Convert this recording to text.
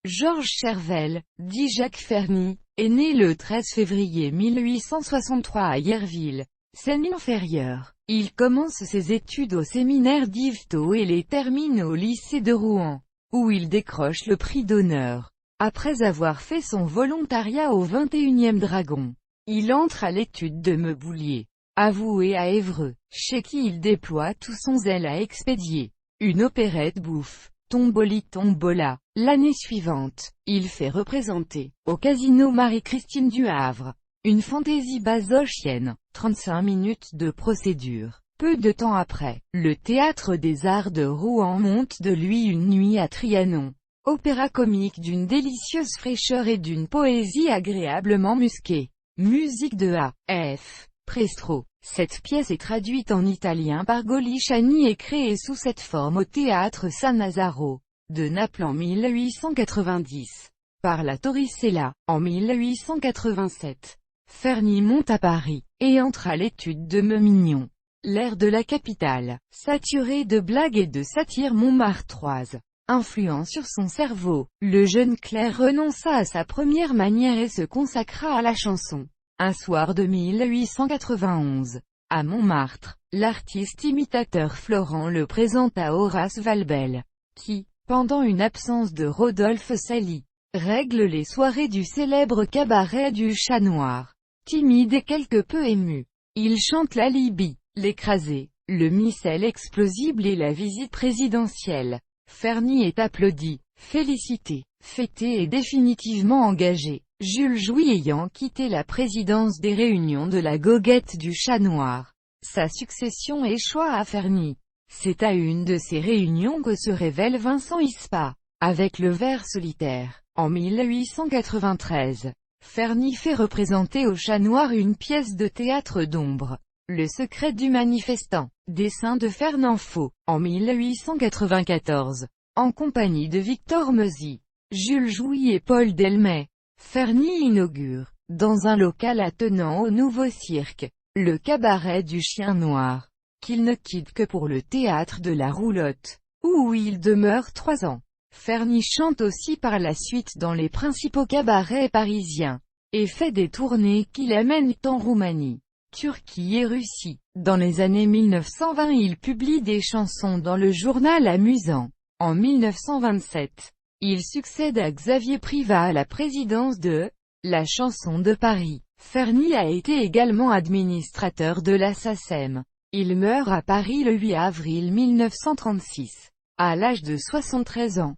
Georges Chervel, dit Jacques Ferny, est né le 13 février 1863 à Yerville, Seine-Inférieure. Il commence ses études au séminaire d'Yvetot et les termine au lycée de Rouen, où il décroche le prix d'honneur. Après avoir fait son volontariat au 21e Dragon, il entre à l'étude de Meuboulier, avoué à Évreux, chez qui il déploie tout son zèle à expédier une opérette bouffe, Tomboli Tombola. L'année suivante, il fait représenter, au Casino Marie-Christine du Havre, une fantaisie basochienne, 35 minutes de procédure. Peu de temps après, le Théâtre des Arts de Rouen monte de lui Une nuit à Trianon, opéra comique d'une délicieuse fraîcheur et d'une poésie agréablement musquée. Musique de A.F. Prestro. Cette pièce est traduite en italien par Golichani et créée sous cette forme au Théâtre San Nazaro de Naples en 1890, par la Torricella, en 1887. Ferny monte à Paris, et entre à l'étude de Meumignon. L'air de la capitale, saturé de blagues et de satire montmartroise, influant sur son cerveau, le jeune clerc renonça à sa première manière et se consacra à la chanson. Un soir de 1891, à Montmartre, l'artiste imitateur Florent le présente à Horace Valbel, qui, pendant une absence de Rodolphe Sailly, règle les soirées du célèbre cabaret du Chat Noir. Timide et quelque peu ému, il chante la Libye, l'écrasé, le missel explosible et la visite présidentielle. Ferny est applaudi, félicité, fêté et définitivement engagé. Jules Jouy ayant quitté la présidence des réunions de la goguette du Chat Noir, sa succession échoit à Ferny. C'est à une de ces réunions que se révèle Vincent Ispa, avec le Ver solitaire. En 1893, Ferny fait représenter au Chat Noir une pièce de théâtre d'ombre, Le secret du manifestant, dessin de Fernand Faux, en 1894, en compagnie de Victor Meusy, Jules Jouy et Paul Delmet. Ferny inaugure, dans un local attenant au nouveau cirque, le cabaret du Chien Noir, qu'il ne quitte que pour le théâtre de la Roulotte, où il demeure 3 ans. Ferny chante aussi par la suite dans les principaux cabarets parisiens, et fait des tournées qui l'amènent en Roumanie, Turquie et Russie. Dans les années 1920 il publie des chansons dans le journal Amusant. En 1927, il succède à Xavier Privat à la présidence de la chanson de Paris. Ferny a été également administrateur de la SACEM. Il meurt à Paris le 8 avril 1936, à l'âge de 73 ans.